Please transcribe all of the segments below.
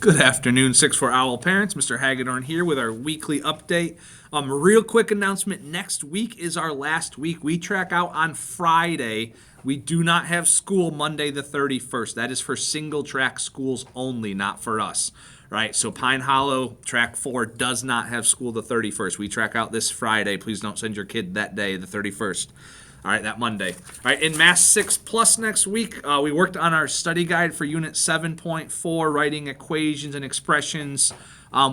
Good afternoon, 6-4 Owl parents. Mr. Hagedorn here with our weekly update. Real quick announcement. Next week is our last week. We track out on Friday. We do not have school Monday the 31st. That is for single track schools only, not for us. Right? So Pine Hollow Track 4 does not have school the 31st. We track out this Friday. Please don't send your kid that day, the 31st. All right, that Monday. All right, in Math 6 Plus next week, we worked on our study guide for Unit 7.4, writing equations and expressions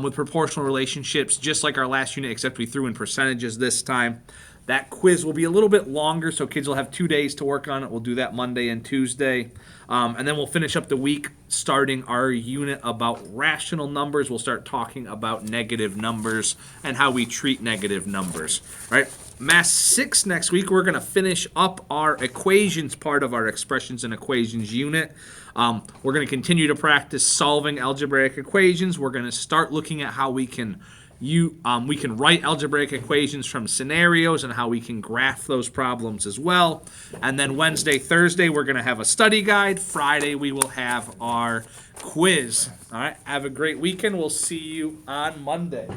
with proportional relationships, just like our last unit, except we threw in percentages this time. That quiz will be a little bit longer, so kids will have 2 days to work on it. We'll do that Monday and Tuesday. And then we'll finish up the week starting our unit about rational numbers. We'll start talking about negative numbers and how we treat negative numbers. All right? Math 6 next week, we're going to finish up our equations part of our expressions and equations unit. We're going to continue to practice solving algebraic equations. We're going to start looking at how we can write algebraic equations from scenarios and how we can graph those problems as well. And then Wednesday, Thursday, we're going to have a study guide. Friday, we will have our quiz. All right, have a great weekend. We'll see you on Monday.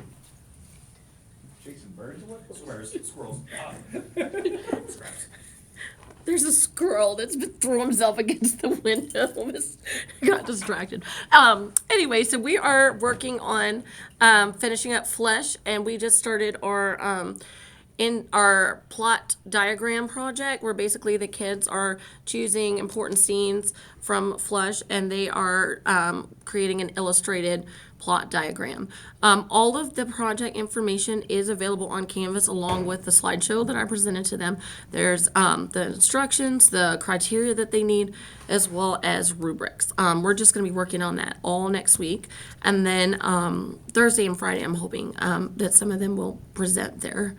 Chasing birds? What? Squirrels. There's a squirrel that's threw himself against the window. Got distracted. Anyway, so we are working on finishing up Flesh, and we just started our in our plot diagram project, where basically the kids are choosing important scenes from Flesh, and they are creating an illustrated plot diagram. All of the project information is available on Canvas along with the slideshow that I presented to them. There's the instructions, the criteria that they need, as well as rubrics. We're just going to be working on that all next week. And then Thursday and Friday, I'm hoping that some of them will present their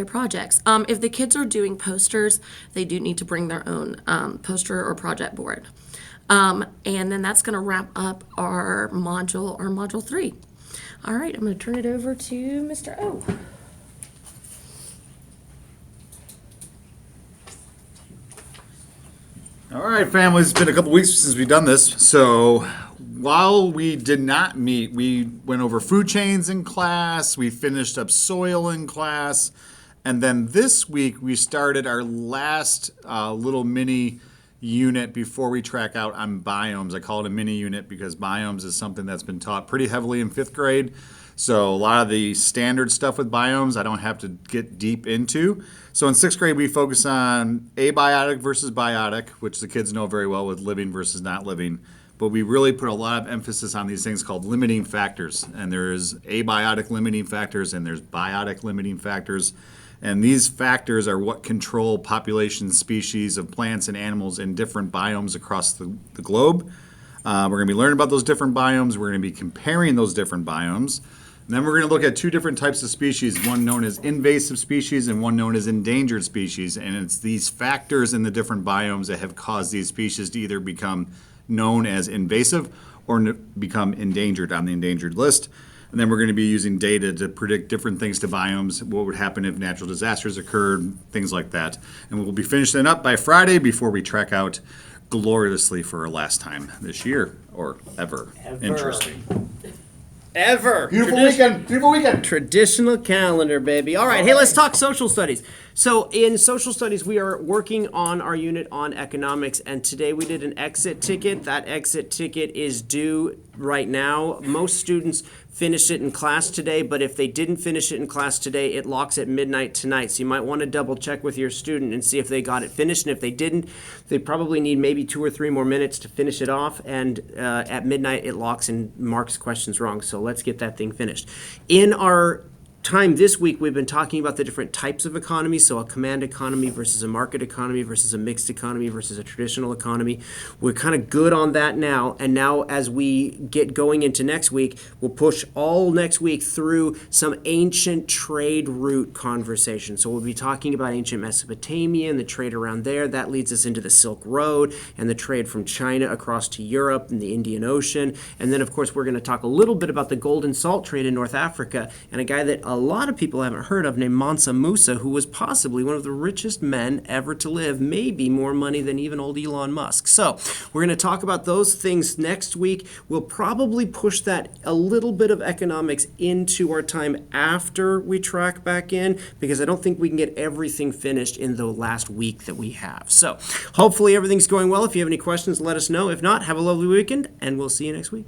projects. If the kids are doing posters, they do need to bring their own poster or project board. And then that's going to wrap up our module 3. All right, I'm going to turn it over to Mr. O. All right, families, it's been a couple weeks since we've done this. So while we did not meet, we went over food chains in class, we finished up soil in class, and then this week we started our last little mini unit before we track out on biomes. I call it a mini unit because biomes is something that's been taught pretty heavily in 5th grade. So a lot of the standard stuff with biomes I don't have to get deep into. So in 6th grade we focus on abiotic versus biotic, which the kids know very well with living versus not living. But we really put a lot of emphasis on these things called limiting factors. And there's abiotic limiting factors and there's biotic limiting factors. And these factors are what control population species of plants and animals in different biomes across the globe. We're going to be learning about those different biomes. We're going to be comparing those different biomes. And then we're going to look at 2 different types of species, one known as invasive species and one known as endangered species. And it's these factors in the different biomes that have caused these species to either become known as invasive or become endangered on the endangered list. And then we're going to be using data to predict different things to biomes, what would happen if natural disasters occurred, things like that. And we'll be finishing up by Friday before we track out gloriously for our last time this year, or ever. Interesting. Ever. Beautiful weekend. Beautiful weekend. Traditional calendar, baby. All right, hey, let's talk social studies. So in social studies, we are working on our unit on economics, and today we did an exit ticket. That exit ticket is due right now. Most students finished it in class today, but if they didn't finish it in class today, it locks at midnight tonight. So you might want to double check with your student and see if they got it finished, and if they didn't, they probably need maybe 2 or 3 more minutes to finish it off, and at midnight it locks and marks questions wrong. So let's get that thing finished. In our time this week, we've been talking about the different types of economy, so a command economy versus a market economy versus a mixed economy versus a traditional economy. We're kind of good on that now, and now as we get going into next week, we'll push all next week through some ancient trade route conversation. So we'll be talking about ancient Mesopotamia and the trade around there. That leads us into the Silk Road and the trade from China across to Europe and the Indian Ocean. And then, of course, we're going to talk a little bit about the gold and salt trade in North Africa, and a guy that a lot of people haven't heard of named Mansa Musa, who was possibly one of the richest men ever to live, maybe more money than even old Elon Musk. So we're going to talk about those things next week. We'll probably push that a little bit of economics into our time after we track back in, because I don't think we can get everything finished in the last week that we have. So hopefully everything's going well. If you have any questions, let us know. If not, have a lovely weekend, and we'll see you next week.